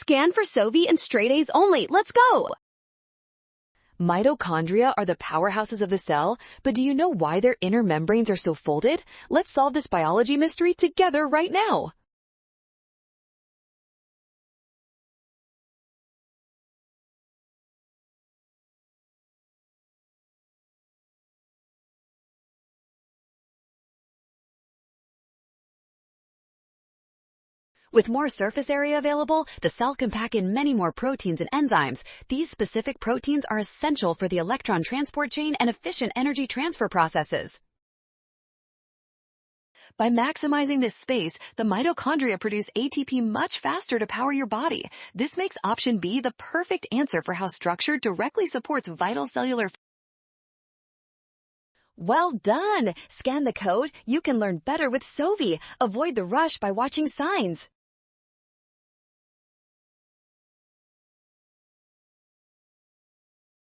Scan for Sovi and straight A's only. Let's go! Mitochondria are the powerhouses of the cell, but do you know why their inner membranes are so folded? Let's solve this biology mystery together right now. With more surface area available, the cell can pack in many more proteins and enzymes. These specific proteins are essential for the electron transport chain and efficient energy transfer processes. By maximizing this space, the mitochondria produce ATP much faster to power your body. This makes option B the perfect answer for how structure directly supports vital cellular. Well done! Scan the code. You can learn better with Sovi. Avoid the rush by watching signs.